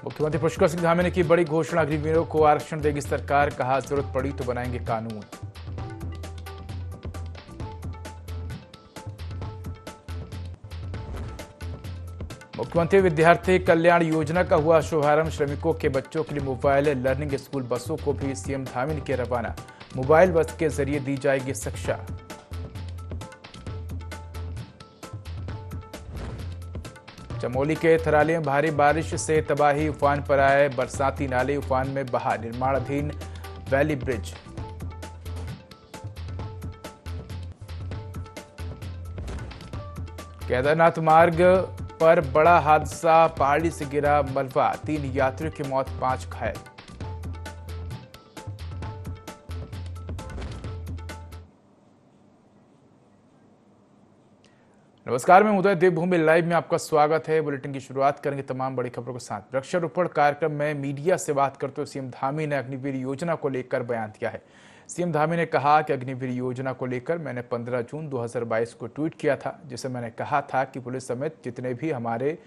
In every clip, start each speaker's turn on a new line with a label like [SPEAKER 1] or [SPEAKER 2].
[SPEAKER 1] मुख्यमंत्री पुष्कर सिंह धामी ने की बड़ी घोषणा, अग्निवीरों को आरक्षण देगी सरकार, कहा जरूरत पड़ी तो बनाएंगे कानून। मुख्यमंत्री विद्यार्थी कल्याण योजना का हुआ शुभारंभ, श्रमिकों के बच्चों के लिए मोबाइल लर्निंग स्कूल बसों को भी सीएम धामी ने किया रवाना, मोबाइल बस के जरिए दी जाएगी शिक्षा। चमोली के थराली में भारी बारिश से तबाही, उफान पर आए बरसाती नाले, उफान में बहा निर्माणाधीन वैली ब्रिज। केदारनाथ मार्ग पर बड़ा हादसा, पहाड़ी से गिरा मलबा, 3 यात्रियों की मौत, 5 घायल। नमस्कार, मैं उदय, देवभूमि लाइव में आपका स्वागत है। बुलेटिन की शुरुआत करेंगे तमाम बड़ी खबरों के साथ। वृक्षारोपण कार्यक्रम में मीडिया से बात करते हुए सीएम धामी ने अग्निवीर योजना को लेकर बयान दिया है। सीएम धामी ने कहा कि अग्निवीर योजना को लेकर मैंने 15 जून 2022 को ट्वीट किया था, जिसमें मैंने कहा था कि पुलिस समेत जितने भी हमारे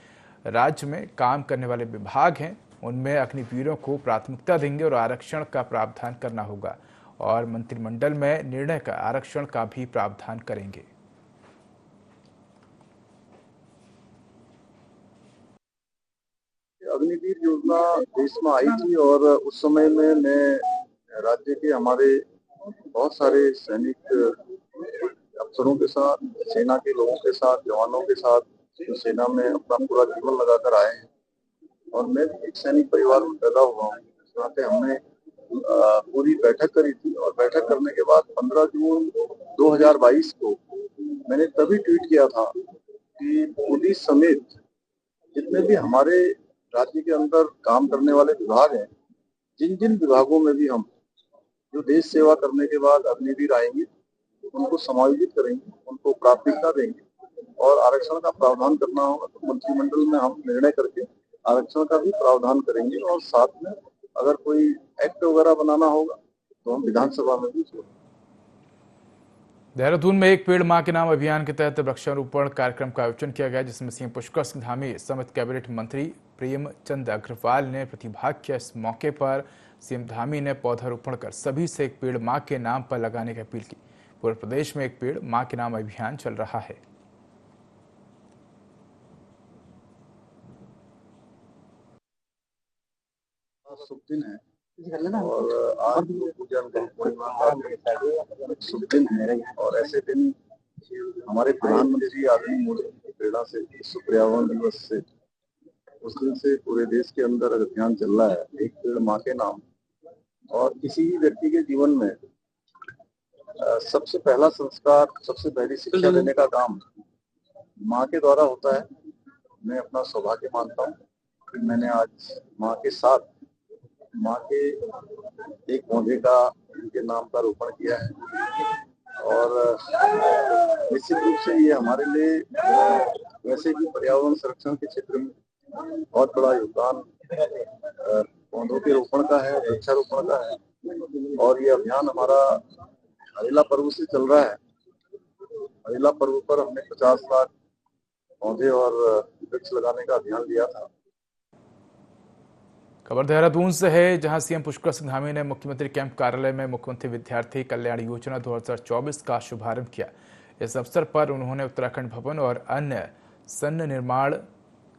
[SPEAKER 1] राज्य में काम करने वाले विभाग हैं उनमें अग्निवीरों को प्राथमिकता देंगे और आरक्षण का प्रावधान करना होगा, और मंत्रिमंडल में निर्णय का आरक्षण का भी प्रावधान करेंगे।
[SPEAKER 2] अग्निवीर योजना देश में आई थी और उस समय में मैं राज्य के हमारे बहुत सारे सैनिक अफसरों के साथ, सेना के लोगों के साथ, जवानों के साथ जो सेना में अपना पूरा जीवन लगाकर आए हैं, और मैं भी एक सैनिक परिवार में पैदा हुआ हूँ। इस नाते हमने पूरी बैठक करी थी, और बैठक करने के बाद 15 जून 2022 को मैंने तभी ट्वीट किया था कि पुलिस समेत जितने भी हमारे राज्य के अंदर काम करने वाले विभाग हैं, जिन जिन विभागों में भी हम जो देश सेवा करने के बाद अग्निवीर आएंगे उनको समायोजित करेंगे, उनको प्राथमिकता देंगे और आरक्षण का प्रावधान करना होगा तो मंत्रिमंडल में हम निर्णय करके आरक्षण का भी प्रावधान करेंगे, और साथ में अगर कोई एक्ट वगैरह बनाना होगा तो हम विधानसभा में भी
[SPEAKER 1] देहरादून में एक पेड़ मां के नाम अभियान के तहत वृक्षारोपण कार्यक्रम का आयोजन किया गया, जिसमें सीएम पुष्कर सिंह धामी समेत कैबिनेट मंत्री प्रेमचंद अग्रवाल ने प्रतिभाग किया। इस मौके पर सीएम धामी ने पौधारोपण कर सभी से एक पेड़ मां के नाम पर लगाने की अपील की। पूरे प्रदेश में एक पेड़ मां के नाम अभियान चल रहा है।
[SPEAKER 2] शुभ दिन है और आज पूजन पूर्णिमा का शुभ दिन है, और ऐसे दिन हमारे प्रधानमंत्री आदरणीय मोदी की प्रेरणा से विश्व पर्यावरण दिवस से उस दिन से पूरे देश के अंदर अभियान चल रहा है, एक पेड़ माँ के नाम। और किसी भी व्यक्ति के जीवन में सबसे पहला संस्कार, सबसे पहली शिक्षा देने का काम माँ के द्वारा होता है। मैं अपना सौभाग्य मानता हूँ कि मैंने आज माँ के साथ माँ के एक पौधे का उनके नाम पर रोपण किया है, और निश्चित रूप से ये हमारे लिए वैसे भी पर्यावरण संरक्षण के क्षेत्र में बहुत बड़ा योगदान पौधों के रोपण का है, वृक्षारोपण का है। और ये अभियान हमारा हरेला पर्व से चल रहा है। हरेला पर्व पर हमने 50 लाख पौधे और वृक्ष लगाने का अभियान लिया था।
[SPEAKER 1] खबर देहरादून से है, जहां सीएम पुष्कर सिंह धामी ने मुख्यमंत्री कैंप कार्यालय में मुख्यमंत्री विद्यार्थी कल्याण योजना 2024 का शुभारंभ किया। इस अवसर पर उन्होंने उत्तराखंड भवन और अन्य सन्न निर्माण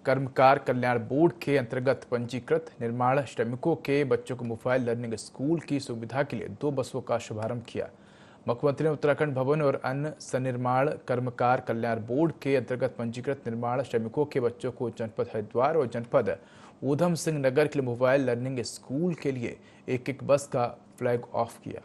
[SPEAKER 1] कर्मकार कल्याण बोर्ड के अंतर्गत पंजीकृत निर्माण श्रमिकों के बच्चों को मोबाइल लर्निंग स्कूल की सुविधा के लिए 2 बसों का शुभारंभ किया। मुख्यमंत्री ने उत्तराखंड भवन और अन्य सन्निर्माण कर्मकार कल्याण बोर्ड के अंतर्गत पंजीकृत निर्माण श्रमिकों के बच्चों को जनपद हरिद्वार और जनपद ऊधम सिंह नगर के लिए मोबाइल लर्निंग स्कूल के लिए एक बस का फ्लैग ऑफ किया।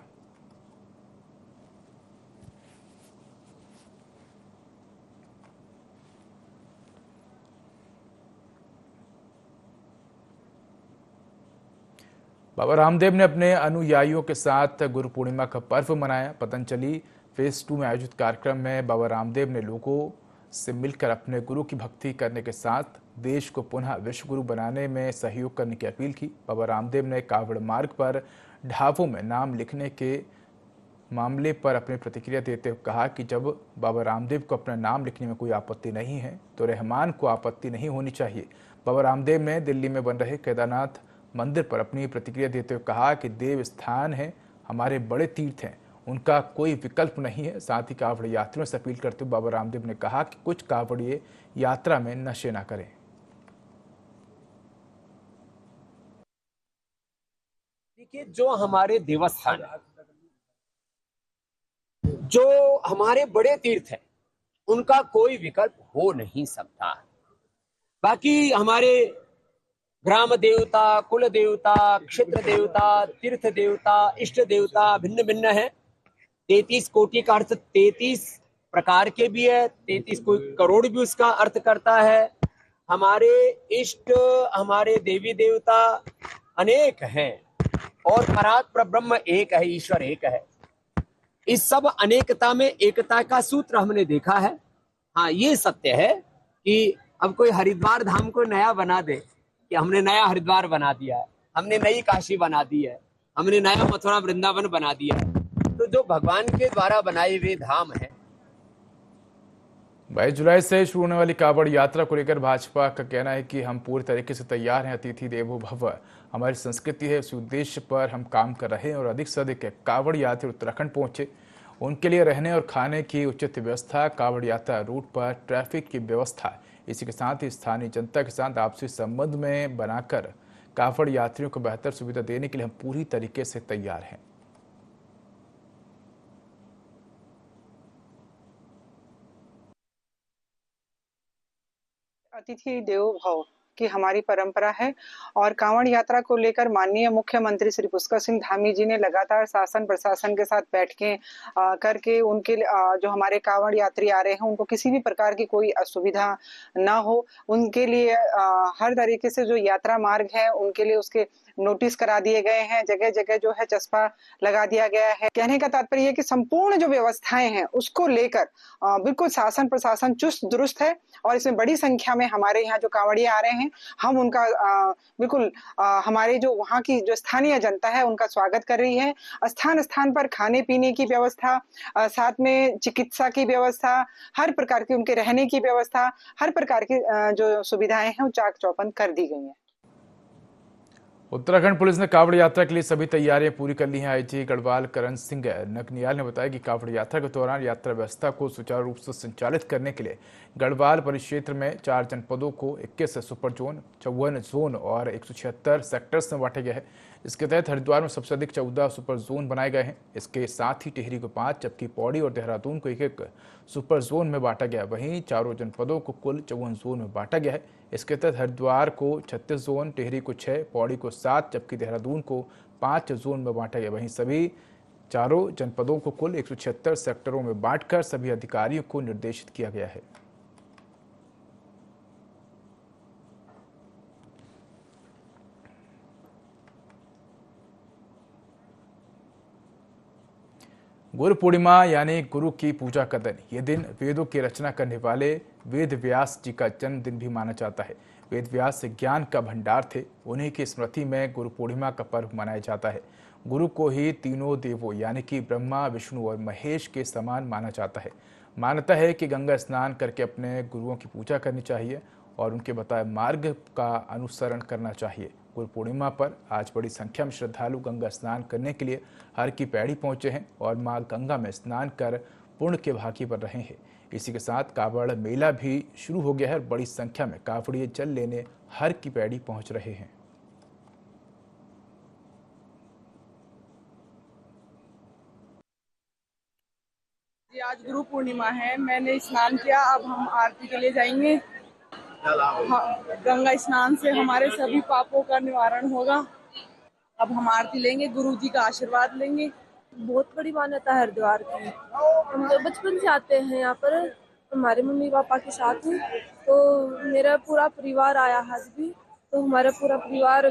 [SPEAKER 1] बाबा रामदेव ने अपने अनुयायियों के साथ गुरु पूर्णिमा का पर्व मनाया। पतंजलि फेज 2 में आयोजित कार्यक्रम में बाबा रामदेव ने लोगों से मिलकर अपने गुरु की भक्ति करने के साथ देश को पुनः विश्व गुरु बनाने में सहयोग करने की अपील की। बाबा रामदेव ने कावड़ मार्ग पर ढाबों में नाम लिखने के मामले पर अपनी प्रतिक्रिया देते हुए कहा कि जब बाबा रामदेव को अपना नाम लिखने में कोई आपत्ति नहीं है तो रहमान को आपत्ति नहीं होनी चाहिए। बाबा रामदेव ने दिल्ली में बन रहे केदारनाथ मंदिर पर अपनी प्रतिक्रिया देते हुए कहा कि देव स्थान है, हमारे बड़े तीर्थ हैं, उनका कोई विकल्प नहीं है। साथ ही कांवड़ यात्रियों से अपील करते हुए बाबा रामदेव ने कहा कि कुछ कांवड़िए यात्रा में नशे न करें।
[SPEAKER 3] देखिए, जो हमारे देवस्थान है, जो हमारे बड़े तीर्थ है, उनका कोई विकल्प हो नहीं सकता। बाकी हमारे ग्राम देवता, कुल देवता, क्षेत्र देवता, तीर्थ देवता, इष्ट देवता भिन्न भिन्न है। 33 कोटि का अर्थ 33 प्रकार के भी है, 33 करोड़ भी उसका अर्थ करता है। हमारे इष्ट, हमारे देवी देवता अनेक हैं और परात्पर ब्रह्म एक है, ईश्वर एक है। इस सब अनेकता में एकता का सूत्र हमने देखा है। हाँ, ये सत्य है कि अब कोई हरिद्वार धाम को नया बना दे कि हमने नया हरिद्वार बना दिया है, हमने नई काशी बना दी है, हमने नया मथुरा वृंदावन बना दिया है, तो जो भगवान के द्वारा बनाए हुए धाम है।
[SPEAKER 1] 22 जुलाई से शुरू होने वाली कांवड़ यात्रा को लेकर भाजपा का कहना है कि हम पूरी तरीके से तैयार हैं। अतिथि देवो भव हमारी संस्कृति है, उस उद्देश्य पर हम काम कर रहे हैं और अधिक से अधिक कांवड़ यात्री उत्तराखंड पहुंचे, उनके लिए रहने और खाने की उचित व्यवस्था, कांवड़ यात्रा रूट पर ट्रैफिक की व्यवस्था, इसी के साथ ही स्थानीय जनता के साथ आपसी संबंध में बनाकर कांवड़ यात्रियों को बेहतर सुविधा देने के लिए हम पूरी तरीके से तैयार हैं।
[SPEAKER 4] अतिथि देवो भव की हमारी परंपरा है और कांवड़ यात्रा को लेकर माननीय मुख्यमंत्री श्री पुष्कर सिंह धामी जी ने लगातार शासन प्रशासन के साथ बैठकें करके उनके जो हमारे कांवड़ यात्री आ रहे हैं उनको किसी भी प्रकार की कोई असुविधा ना हो, उनके लिए हर तरीके से जो यात्रा मार्ग है उनके लिए उसके नोटिस करा दिए गए हैं, जगह जगह जो है चस्पा लगा दिया गया है। कहने का तात्पर्य है कि संपूर्ण जो व्यवस्थाएं हैं उसको लेकर बिल्कुल शासन प्रशासन चुस्त दुरुस्त है और इसमें बड़ी संख्या में हमारे यहाँ जो कांवड़िया आ रहे हैं हम उनका बिल्कुल हमारे जो वहाँ की जो स्थानीय जनता है उनका स्वागत कर रही है। स्थान स्थान पर खाने पीने की व्यवस्था, साथ में चिकित्सा की व्यवस्था, हर प्रकार की उनके रहने की व्यवस्था, हर प्रकार की जो सुविधाएं हैं वो चाक चौबंद कर दी गई हैं।
[SPEAKER 1] उत्तराखंड पुलिस ने कांवड़ यात्रा के लिए सभी तैयारियां पूरी कर ली हैं। आईजी गढ़वाल करण सिंह नकनियाल ने बताया कि कांवड़ यात्रा के दौरान यात्रा व्यवस्था को सुचारू रूप से संचालित करने के लिए गढ़वाल परिक्षेत्र में 4 जनपदों को 21 सुपर जोन, 54 जोन और 176 सेक्टर्स में बांटा गया है। इसके तहत हरिद्वार में सबसे अधिक 14 सुपर जोन बनाए गए हैं। इसके साथ ही टिहरी को 5 जबकि पौड़ी और देहरादून को 1-1 सुपर जोन में बांटा गया। वहीं चारों जनपदों को कुल 54 जोन में बांटा गया है। इसके तहत हरिद्वार को 36 जोन, टिहरी को 6, पौड़ी को 7 जबकि देहरादून को 5 जोन में बांटा गया। वहीं सभी चारों जनपदों को कुल 176 सेक्टरों में बांटकर सभी अधिकारियों को निर्देशित किया गया है। गुरु पूर्णिमा यानी गुरु की पूजा का दिन। ये दिन वेदों की रचना करने वाले वेद व्यास जी का जन्मदिन भी माना जाता है। वेद व्यास ज्ञान का भंडार थे, उन्हीं की स्मृति में गुरु पूर्णिमा का पर्व मनाया जाता है। गुरु को ही तीनों देवों यानी कि ब्रह्मा, विष्णु और महेश के समान माना जाता है। मान्यता है कि गंगा स्नान करके अपने गुरुओं की पूजा करनी चाहिए और उनके बताए मार्ग का अनुसरण करना चाहिए। गुरु पूर्णिमा पर आज बड़ी संख्या में श्रद्धालु गंगा स्नान करने के लिए हर की पैड़ी पहुंचे हैं और मां गंगा में स्नान कर पुण्य के भागी बन रहे हैं। इसी के साथ कांवड़ मेला भी शुरू हो गया है और बड़ी संख्या में कांवड़िए जल लेने हर की पैड़ी पहुंच रहे हैं।
[SPEAKER 5] आज गुरु पूर्णिमा है, मैंने स्नान किया, अब हम आरती के लिए जाएंगे। गंगा स्नान से हमारे सभी पापों का निवारण होगा। अब हम आरती लेंगे, गुरु जी का आशीर्वाद लेंगे।
[SPEAKER 6] बहुत बड़ी मान्यता है हरिद्वार की। हम तो बचपन से आते हैं यहाँ पर, हमारे मम्मी पापा के साथ। तो मेरा पूरा परिवार आया है आज भी, तो हमारा पूरा परिवार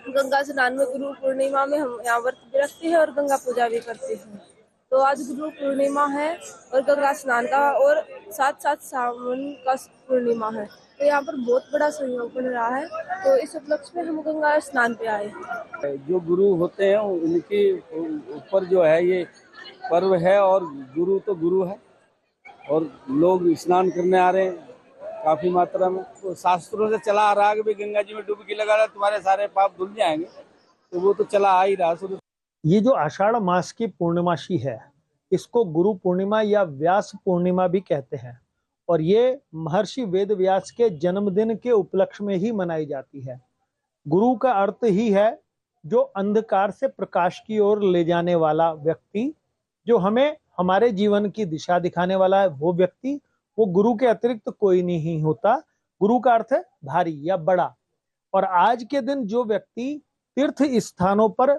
[SPEAKER 6] गंगा स्नान में गुरु पूर्णिमा में हम यहाँ व्रत भी रखते हैं और गंगा पूजा भी करते हैं। तो आज गुरु पूर्णिमा है और गंगा स्नान का और साथ साथ सावन का पूर्णिमा है, तो यहाँ पर बहुत बड़ा सहयोग बन रहा है। तो इस उपलक्ष्य में हम गंगा स्नान पे आए।
[SPEAKER 7] जो गुरु होते हैं उनके ऊपर जो है ये पर्व है और गुरु तो गुरु है और लोग स्नान करने आ रहे हैं काफी मात्रा में। तो शास्त्रों से चला आ रहा है कि भाई गंगा जी में डुबकी लगा रहा तुम्हारे सारे पाप धुल जाएंगे, तो वो तो चला आ ही रहा।
[SPEAKER 8] ये जो आषाढ़ मास की पूर्णिमाशी है, इसको गुरु पूर्णिमा या व्यास पूर्णिमा भी कहते हैं और ये महर्षि वेद व्यास के जन्मदिन के उपलक्ष्य में ही मनाई जाती है। गुरु का अर्थ ही है जो अंधकार से प्रकाश की ओर ले जाने वाला व्यक्ति, जो हमें हमारे जीवन की दिशा दिखाने वाला है, वो व्यक्ति। वो गुरु के अतिरिक्त कोई नहीं होता। गुरु का अर्थ है भारी या बड़ा। और आज के दिन जो व्यक्ति तीर्थ स्थानों पर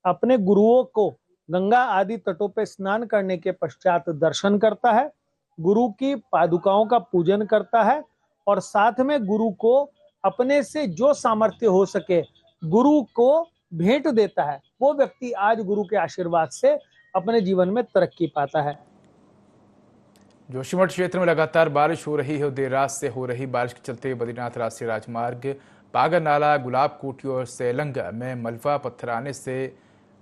[SPEAKER 8] अपने गुरुओं को गंगा आदि तटों पर स्नान करने के पश्चात दर्शन करता है, गुरु की पादुकाओं का पूजन करता है और साथ में गुरु को अपने से जो सामर्थ्य हो सके गुरु को भेंट देता है, वो व्यक्ति आज गुरु के आशीर्वाद से अपने जीवन में तरक्की पाता है।
[SPEAKER 1] जोशीमठ क्षेत्र में लगातार बारिश हो रही है और देर रात से हो रही बारिश के चलते बद्रीनाथ राष्ट्रीय राजमार्ग पागर नाला, गुलाब कोठी और सेलंग में मलबा पत्थर आने से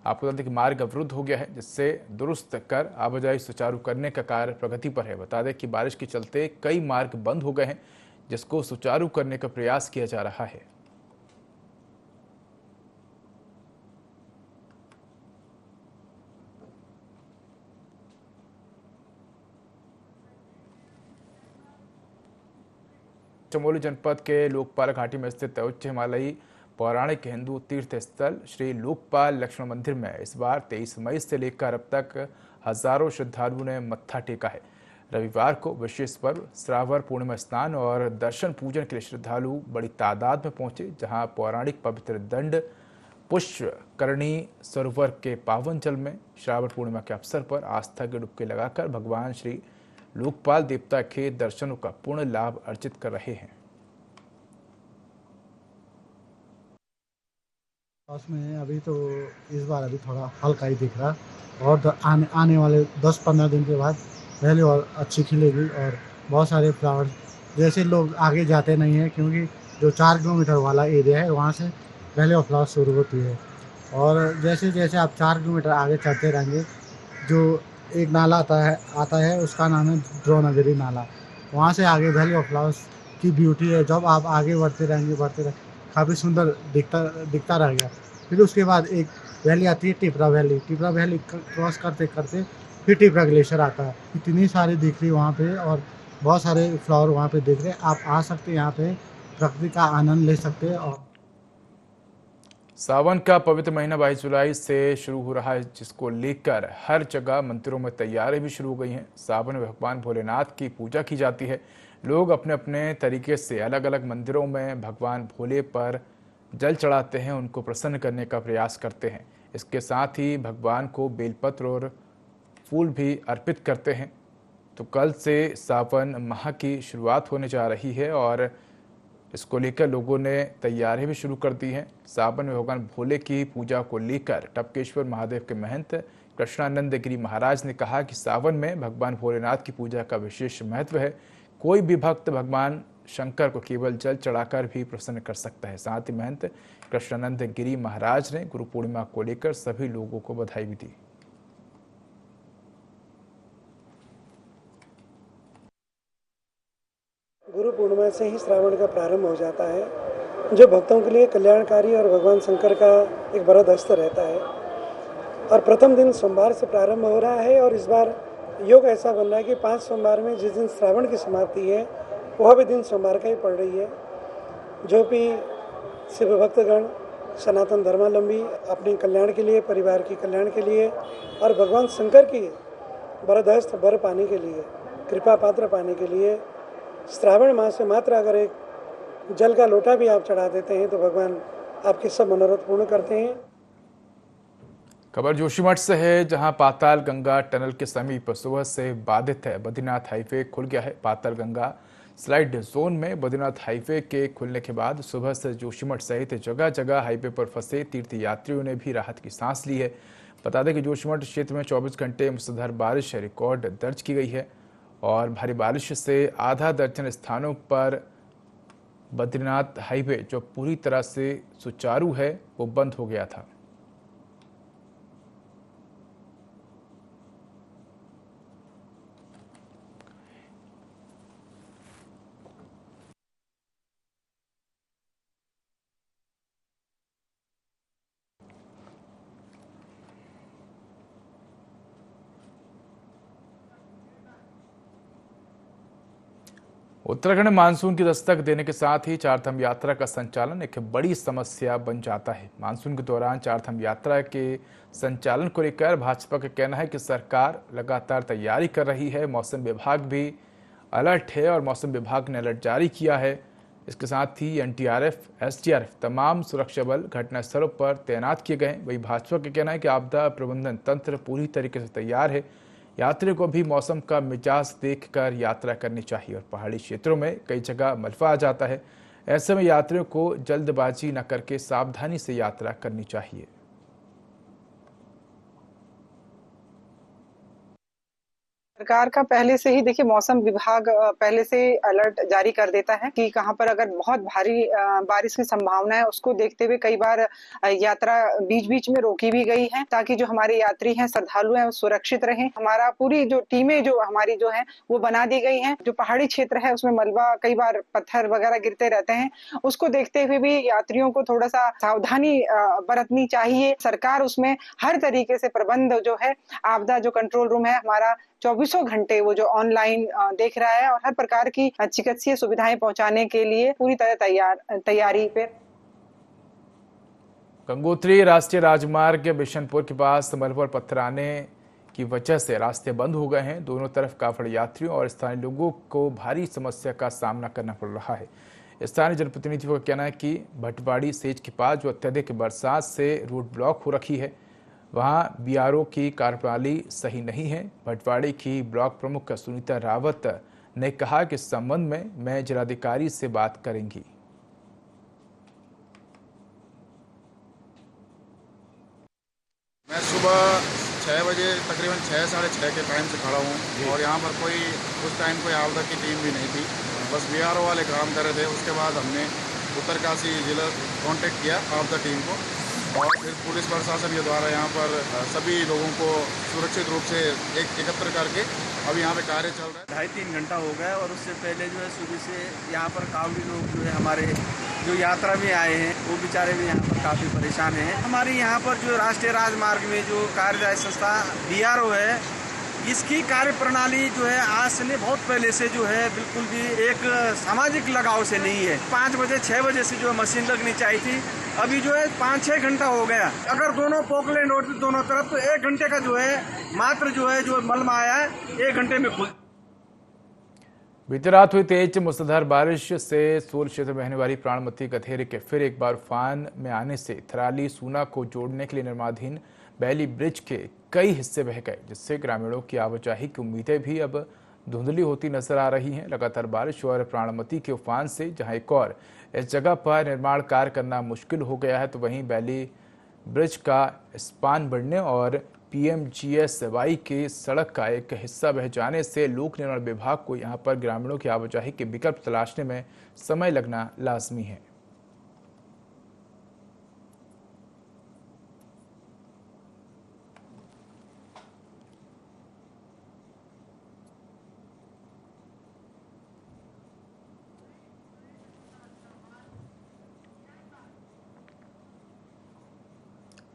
[SPEAKER 1] आपदा मार्ग अवरुद्ध हो गया है, जिससे दुरुस्त कर आवाजाही सुचारू करने का कार्य प्रगति पर है। बता दें कि बारिश के चलते कई मार्ग बंद हो गए हैं, जिसको सुचारू करने का प्रयास किया जा रहा है। चमोली जनपद के लोकपाल घाटी में स्थित उच्च हिमालयी पौराणिक हिंदू तीर्थ स्थल श्री लोकपाल लक्ष्मण मंदिर में इस बार 23 मई से लेकर अब तक हजारों श्रद्धालुओं ने मत्था टेका है। रविवार को विशेष पर्व श्रावण पूर्णिमा स्नान और दर्शन पूजन के लिए श्रद्धालु बड़ी तादाद में पहुंचे, जहां पौराणिक पवित्र दंड पुष्करणी सरोवर के पावन जल में श्रावण पूर्णिमा के अवसर पर आस्था की डुबकी लगाकर भगवान श्री लोकपाल देवता के दर्शनों का पूर्ण लाभ अर्जित कर रहे हैं।
[SPEAKER 9] में अभी तो इस बार अभी थोड़ा हल्का ही दिख रहा और आने वाले 10-15 दिन के बाद पहले और अच्छी खिलेगी और बहुत सारे फ्लावर्स जैसे लोग आगे जाते नहीं हैं, क्योंकि जो 4 किलोमीटर वाला एरिया है वहाँ से पहले और फ्लावर शुरू होती है। और जैसे जैसे आप 4 किलोमीटर आगे चलते रहेंगे, जो एक नाला आता है उसका नाम है द्रोणगिरी नाला। वहाँ से आगे वैली ऑफ फ्लावर्स की ब्यूटी है। जब आप आगे बढ़ते रहेंगे काफ़ी सुंदर दिखता रहेगा। फिर उसके बाद एक वैली आती है टिपरा वैली क्रॉस करते करते फिर टिपरा ग्लेशियर आता है। इतनी सारी दिख रही वहाँ पे और बहुत सारे फ्लावर वहाँ पे दिख रहे। आप आ सकते हैं, यहाँ पे प्रकृति का आनंद ले सकते हैं। और
[SPEAKER 1] सावन का पवित्र महीना 22 जुलाई से शुरू हो रहा है, जिसको लेकर हर जगह मंदिरों में तैयारी भी शुरू हो गई हैं। सावन में भगवान भोलेनाथ की पूजा की जाती है। लोग अपने अपने तरीके से अलग अलग मंदिरों में भगवान भोले पर जल चढ़ाते हैं, उनको प्रसन्न करने का प्रयास करते हैं। इसके साथ ही भगवान को बेलपत्र और फूल भी अर्पित करते हैं। तो कल से सावन माह की शुरुआत होने जा रही है और इसको लेकर लोगों ने तैयारी भी शुरू कर दी हैं। सावन में भगवान भोले की पूजा को लेकर टपकेश्वर महादेव के महंत कृष्णानंद गिरी महाराज ने कहा कि सावन में भगवान भोलेनाथ की पूजा का विशेष महत्व है। कोई भी भक्त भगवान शंकर को केवल जल चढ़ाकर भी प्रसन्न कर सकता है। साथ ही महंत कृष्णानंद गिरी महाराज ने गुरु पूर्णिमा को लेकर सभी लोगों को बधाई भी दी।
[SPEAKER 10] गुरु पूर्णिमा से ही श्रावण का प्रारंभ हो जाता है, जो भक्तों के लिए कल्याणकारी और भगवान शंकर का एक वरद हस्त रहता है। और प्रथम दिन सोमवार से प्रारंभ हो रहा है और इस बार योग ऐसा बन रहा है कि 5 सोमवार में जिस दिन श्रावण की समाप्ति है वह भी दिन सोमवार का ही पड़ रही है, जो भी शिव भक्तगण सनातन धर्मावलंबी अपने कल्याण के लिए, परिवार के कल्याण के लिए और भगवान शंकर की वरदहस्त वर पाने के लिए, कृपा पात्र पाने के लिए श्रावण मास में मात्र अगर एक जल का लोटा भी आप चढ़ा देते हैं तो भगवान आपके सब मनोरथ पूर्ण करते हैं।
[SPEAKER 1] खबर जोशीमठ से है, जहां पाताल गंगा टनल के समीप सुबह से बाधित है। बद्रीनाथ हाईवे खुल गया है। पाताल गंगा स्लाइड जोन में बद्रीनाथ हाईवे के खुलने के बाद सुबह से जोशीमठ सहित जगह जगह हाईवे पर फंसे तीर्थ यात्रियों ने भी राहत की सांस ली है। बता दें कि जोशीमठ क्षेत्र में 24 घंटे मूसलाधार बारिश रिकॉर्ड दर्ज की गई है और भारी बारिश से आधा दर्जन स्थानों पर बद्रीनाथ हाईवे जो पूरी तरह से सुचारू है वो बंद हो गया था। उत्तराखंड में मानसून की दस्तक देने के साथ ही चारधाम यात्रा का संचालन एक बड़ी समस्या बन जाता है। मानसून के दौरान चारधाम यात्रा के संचालन को लेकर भाजपा का कहना है कि सरकार लगातार तैयारी कर रही है। मौसम विभाग भी अलर्ट है और मौसम विभाग ने अलर्ट जारी किया है। इसके साथ ही एनडीआरएफ, एसडीआरएफ तमाम सुरक्षा बल घटनास्थलों पर तैनात किए गए हैं। वहीं भाजपा का कहना है कि आपदा प्रबंधन तंत्र पूरी तरीके से तैयार है। यात्रियों को भी मौसम का मिजाज देखकर यात्रा करनी चाहिए और पहाड़ी क्षेत्रों में कई जगह मलबा आ जाता है। ऐसे में यात्रियों को जल्दबाजी न करके सावधानी से यात्रा करनी चाहिए।
[SPEAKER 4] सरकार का पहले से ही देखिए मौसम विभाग पहले से अलर्ट जारी कर देता है कि कहां पर अगर बहुत भारी बारिश की संभावना है, उसको देखते हुए कई बार यात्रा बीच बीच में रोकी भी गई है ताकि जो हमारे यात्री हैं, श्रद्धालु हैं, सुरक्षित रहें। हमारा पूरी जो टीमें जो हमारी जो है वो बना दी गई हैं। जो पहाड़ी क्षेत्र है उसमें मलबा, कई बार पत्थर वगैरह गिरते रहते हैं, उसको देखते हुए भी यात्रियों को थोड़ा सा सावधानी बरतनी चाहिए। सरकार उसमें हर तरीके से प्रबंध जो है, आपदा जो कंट्रोल रूम है हमारा 24 घंटे वो जो ऑनलाइन देख रहा है और हर प्रकार की चिकित्सीय सुविधाएं पहुंचाने के लिए पूरी तरह तैयारी पे।
[SPEAKER 1] गंगोत्री राष्ट्रीय राजमार्ग बिशनपुर के पास मलबा और पत्थर आने की वजह से रास्ते बंद हो गए हैं। दोनों तरफ काफी यात्रियों और स्थानीय लोगों को भारी समस्या का सामना करना पड़ रहा है। स्थानीय जनप्रतिनिधियों का कहना है कि भटवाड़ी सेज के पास जो अत्यधिक बरसात से रूट ब्लॉक हो रखी है, वहाँ बीआरओ की कार्यप्रणाली सही नहीं है। भटवाड़ी की ब्लॉक प्रमुख सुनीता रावत ने कहा कि इस संबंध में मैं जिलाधिकारी से बात करेंगी।
[SPEAKER 2] मैं सुबह 6 बजे तकरीबन 6 साढ़े 6 के टाइम से खड़ा हूँ और यहाँ पर कोई उस टाइम कोई आपदा की टीम भी नहीं थी, बस बीआरओ वाले काम कर रहे थे। उसके बाद हमने उत्तरकाशी जिला कांटेक्ट किया आपदा टीम को और फिर पुलिस प्रशासन के द्वारा यहाँ पर सभी लोगों को सुरक्षित रूप से एकत्र करके अभी यहाँ पे कार्य चल रहा है।
[SPEAKER 11] 2.5-3 घंटा हो गया और उससे पहले जो है सुबह से यहाँ पर काफ़ी लोग जो है हमारे जो यात्रा में आए हैं वो बेचारे भी यहाँ पर काफ़ी परेशान हैं। हमारे यहाँ पर जो राष्ट्रीय राजमार्ग में जो कार्यदायी संस्था बीआरओ है, इसकी कार्य प्रणाली जो है आज से नहीं बहुत पहले से जो है बिल्कुल भी एक सामाजिक लगाव से नहीं है। 5 बजे 6 बजे से जो मशीन लगनी चाहिए थी, अभी जो है 5-6 घंटा हो गया। अगर दोनों पोकलैंड होती दोनों तरफ तो 1 घंटे का जो है मात्र जो है जो मलबा आया है 1 घंटे में खुल।
[SPEAKER 1] बीती रात हुई तेज मूसलाधार बारिश से सोल क्षेत्र में बहने वाली प्राणमती गधेरे के फिर एक बार उफान में आने से थराली सूना को जोड़ने के लिए निर्माणाधीन बैली ब्रिज के कई हिस्से बह गए, जिससे ग्रामीणों की आवाजाही की उम्मीदें भी अब धुंधली होती नजर आ रही हैं। लगातार बारिश और प्राणमती के उफान से जहां एक और इस जगह पर निर्माण कार्य करना मुश्किल हो गया है, तो वहीं बैली ब्रिज का स्पान बढ़ने और पीएमजीएसवाई के सड़क का एक हिस्सा बह जाने से लोक निर्माण विभाग को यहां पर ग्रामीणों की आवाजाही के विकल्प तलाशने में समय लगना लाजमी है।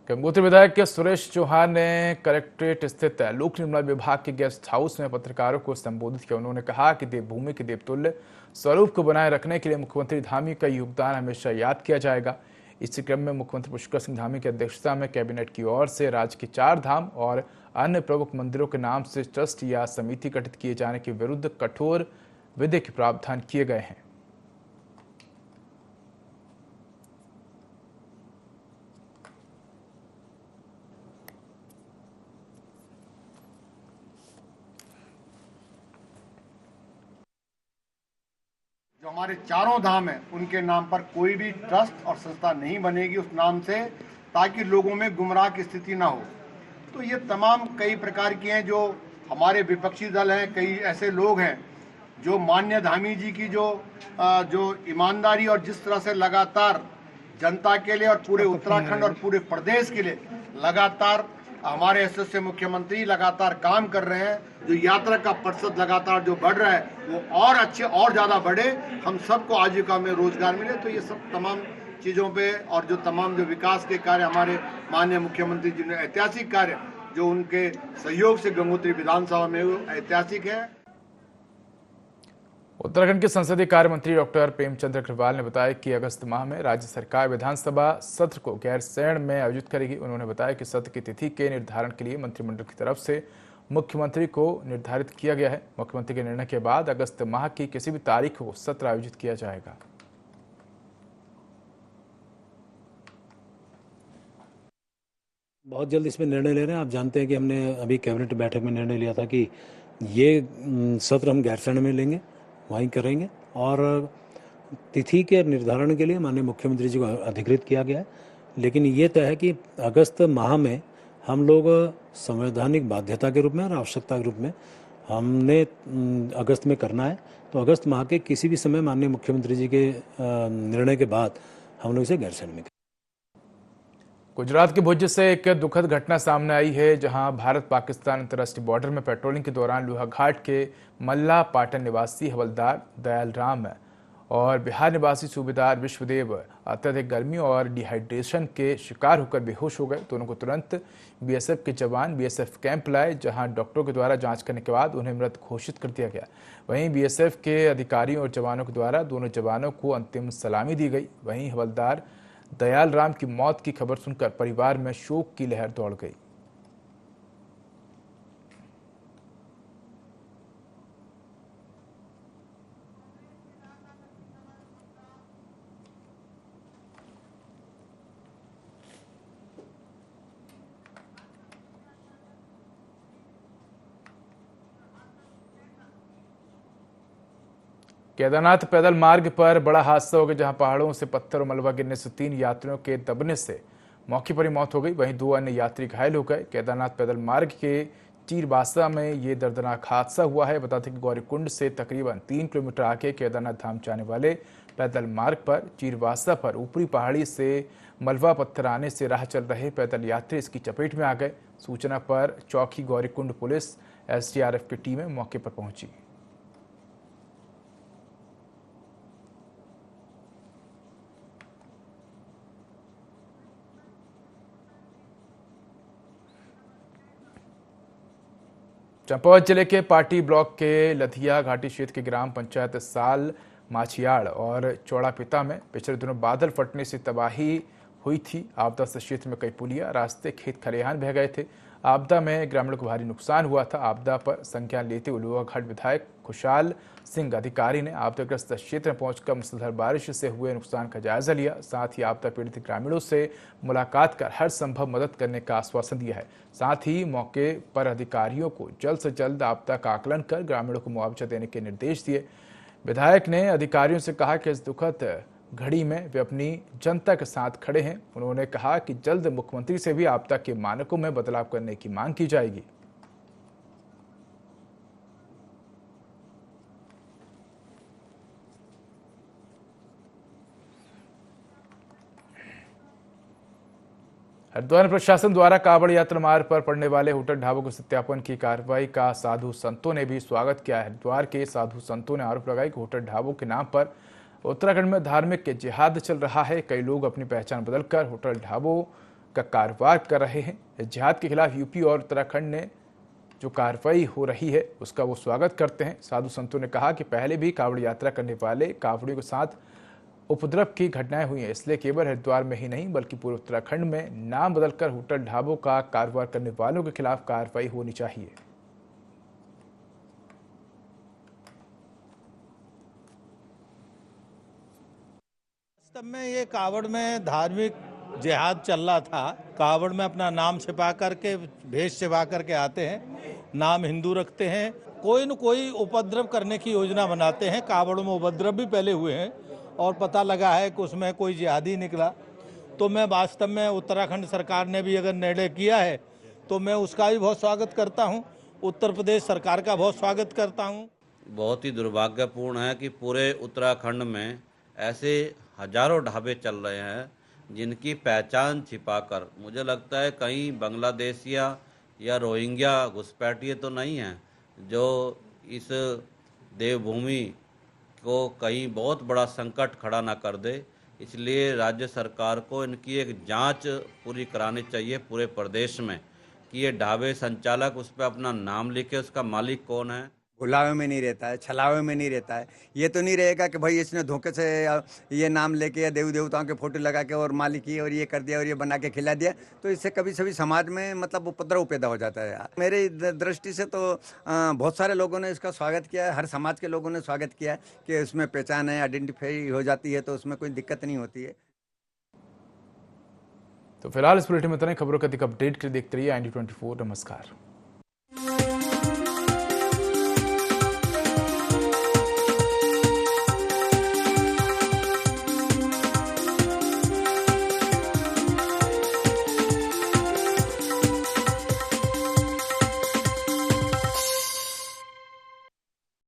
[SPEAKER 1] गंगोत्री विधायक सुरेश चौहान ने कलेक्ट्रेट स्थित लोक निर्माण विभाग के गेस्ट हाउस में पत्रकारों को संबोधित किया। उन्होंने कहा कि देवभूमि के देवतुल्य स्वरूप को बनाए रखने के लिए मुख्यमंत्री धामी का योगदान हमेशा याद किया जाएगा। इसी क्रम में मुख्यमंत्री पुष्कर सिंह धामी की अध्यक्षता में कैबिनेट की ओर से राज्य के 4 धाम और अन्य प्रमुख मंदिरों के नाम से ट्रस्ट या समिति गठित किए जाने के विरुद्ध कठोर विधिक प्रावधान किए गए हैं।
[SPEAKER 12] जो हमारे 4 धाम हैं उनके नाम पर कोई भी ट्रस्ट और संस्था नहीं बनेगी उस नाम से, ताकि लोगों में गुमराह की स्थिति ना हो। तो ये तमाम कई प्रकार की हैं जो हमारे विपक्षी दल हैं, कई ऐसे लोग हैं जो माननीय धामी जी की जो ईमानदारी और जिस तरह से लगातार जनता के लिए और पूरे उत्तराखंड और पूरे प्रदेश के लिए लगातार हमारे यशस्वी मुख्यमंत्री लगातार काम कर रहे हैं, जो यात्रा का प्रतिशत लगातार जो बढ़ रहा है वो और अच्छे और ज़्यादा बढ़े, हम सबको आजीविका में रोजगार मिले। तो ये सब तमाम चीज़ों पे और जो तमाम जो विकास के कार्य हमारे माननीय मुख्यमंत्री जी ने ऐतिहासिक कार्य जो उनके सहयोग से गंगोत्री विधानसभा में ऐतिहासिक है।
[SPEAKER 1] उत्तराखंड के संसदीय कार्य मंत्री डॉक्टर प्रेमचंद अग्रवाल ने बताया कि अगस्त माह में राज्य सरकार विधानसभा सत्र को गैरसैंण में आयोजित करेगी। उन्होंने बताया कि सत्र की तिथि के निर्धारण के लिए मंत्रिमंडल की तरफ से मुख्यमंत्री को निर्धारित किया गया है। मुख्यमंत्री के निर्णय के बाद अगस्त माह की किसी भी तारीख को सत्र आयोजित किया जाएगा।
[SPEAKER 13] बहुत जल्द इसमें निर्णय ले रहे हैं। आप जानते हैं कि हमने अभी कैबिनेट बैठक में निर्णय लिया था कि ये सत्र हम गैरसैंण में लेंगे, वहीं करेंगे और तिथि के निर्धारण के लिए माननीय मुख्यमंत्री जी को अधिकृत किया गया है। लेकिन ये तय है कि अगस्त माह में हम लोग संवैधानिक बाध्यता के रूप में और आवश्यकता के रूप में हमने अगस्त में करना है। तो अगस्त माह के किसी भी समय माननीय मुख्यमंत्री जी के निर्णय के बाद हम लोग इसे गैरसैंण में।
[SPEAKER 1] गुजरात के भुज से एक दुखद घटना सामने आई है, जहां भारत पाकिस्तान अंतर्राष्ट्रीय बॉर्डर में पेट्रोलिंग के दौरान लोहाघाट के मल्ला पाटन निवासी हवलदार दयाल राम और बिहार निवासी सूबेदार विश्वदेव अत्यधिक गर्मी और डिहाइड्रेशन के शिकार होकर बेहोश हो गए। दोनों को तुरंत बीएसएफ के जवान बीएसएफ कैंप लाए, जहां डॉक्टरों के द्वारा जांच करने के बाद उन्हें मृत घोषित कर दिया गया। वहीं बीएसएफ के अधिकारियों और जवानों के द्वारा दोनों जवानों को अंतिम सलामी दी गई। वहीं हवलदार दयाल राम की मौत की खबर सुनकर परिवार में शोक की लहर दौड़ गई। केदारनाथ पैदल मार्ग पर बड़ा हादसा हो गया, जहां पहाड़ों से पत्थर और मलबा गिरने से 3 यात्रियों के दबने से मौके पर ही मौत हो गई। वहीं 2 अन्य यात्री घायल हो गए। केदारनाथ पैदल मार्ग के चीरबासा में ये दर्दनाक हादसा हुआ है। बता दें कि गौरीकुंड से तकरीबन 3 किलोमीटर आगे केदारनाथ धाम जाने वाले पैदल मार्ग पर चीरबासा पर ऊपरी पहाड़ी से मलबा पत्थर आने से राह चल रहे पैदल यात्री इसकी चपेट में आ गए। सूचना पर चौकी गौरीकुंड पुलिस एसडीआरएफ की टीमें मौके पर पहुंची। चंपावत जिले के पाटी ब्लॉक के लधिया घाटी क्षेत्र के ग्राम पंचायत साल माछियाड़ और चौड़ापिता में पिछले दिनों बादल फटने से तबाही हुई थी। आपदा से क्षेत्र में कई पुलिया, रास्ते, खेत खलिहान बह गए थे। आपदा में ग्रामीणों को भारी नुकसान हुआ था। आपदा पर संज्ञान लेते हुए लोहाघाट विधायक खुशहाल सिंह अधिकारी ने आपदाग्रस्त क्षेत्र में पहुंचकर मूसलाधार बारिश से हुए नुकसान का जायजा लिया। साथ ही आपदा पीड़ित ग्रामीणों से मुलाकात कर हर संभव मदद करने का आश्वासन दिया है। साथ ही मौके पर अधिकारियों को जल्द से जल्द आपदा का आकलन कर ग्रामीणों को मुआवजा देने के निर्देश दिए। विधायक ने अधिकारियों से कहा कि इस दुखद घड़ी में वे अपनी जनता के साथ खड़े हैं। उन्होंने कहा कि जल्द मुख्यमंत्री से भी आपदा के मानकों में बदलाव करने की मांग की जाएगी। हरिद्वार प्रशासन द्वारा कांवड़ यात्रा मार्ग पर पड़ने वाले होटल ढाबों के सत्यापन की कार्रवाई का साधु संतों ने भी स्वागत किया है। हरिद्वार के साधु संतों ने आरोप लगाया कि होटल ढाबों के नाम पर उत्तराखंड में धार्मिक जिहाद चल रहा है। कई लोग अपनी पहचान बदलकर होटल ढाबों का कारोबार कर रहे हैं। इस जिहाद के खिलाफ यूपी और उत्तराखंड ने जो कार्रवाई हो रही है उसका वो स्वागत करते हैं। साधु संतों ने कहा कि पहले भी कांवड़ यात्रा करने वाले कांवड़ियों के साथ उपद्रव की घटनाएं हुई हैं, इसलिए केवल हरिद्वार में ही नहीं बल्कि पूरे उत्तराखंड में नाम बदलकर होटल ढाबों का कारोबार करने वालों के खिलाफ कार्रवाई होनी चाहिए।
[SPEAKER 14] वास्तव में ये कांवड़ में धार्मिक जिहाद चल रहा था। कांवड़ में अपना नाम छिपा करके, भेष छिपा करके आते हैं, नाम हिंदू रखते हैं, कोई न कोई उपद्रव करने की योजना बनाते हैं। कांवड़ में उपद्रव भी पहले हुए हैं और पता लगा है कि उसमें कोई जिहादी निकला। तो मैं वास्तव में उत्तराखंड सरकार ने भी अगर निर्णय किया है तो मैं उसका भी बहुत स्वागत करता हूं। उत्तर प्रदेश सरकार का बहुत स्वागत करता हूं।
[SPEAKER 15] बहुत ही दुर्भाग्यपूर्ण है कि पूरे उत्तराखंड में ऐसे हजारों ढाबे चल रहे हैं जिनकी पहचान छिपाकर, मुझे लगता है कहीं बांग्लादेशिया या रोहिंग्या घुसपैठिए तो नहीं हैं जो इस देवभूमि को कहीं बहुत बड़ा संकट खड़ा ना कर दे। इसलिए राज्य सरकार को इनकी एक जांच पूरी करानी चाहिए पूरे प्रदेश में कि ये ढाबे संचालक उस पर अपना नाम लिखे, उसका मालिक कौन है।
[SPEAKER 16] भुलावे में नहीं रहता है, छलावे में नहीं रहता है। ये तो नहीं रहेगा कि भाई इसने धोखे से ये नाम लेके या देवी देवताओं के फोटो लगा के और मालिकी और ये कर दिया और ये बना के खिला दिया, तो इससे कभी सभी समाज में मतलब उपद्रव पैदा हो जाता है। मेरी दृष्टि से तो बहुत सारे लोगों ने इसका स्वागत किया है, हर समाज के लोगों ने स्वागत किया है कि उसमें पहचान है, आइडेंटिफाई हो जाती है, तो उसमें कोई दिक्कत नहीं होती है।
[SPEAKER 1] तो फिलहाल इस बुलेटिन में इतना ही। खबरों का अधिक अपडेट के लिए देखते रहिए IND24। नमस्कार।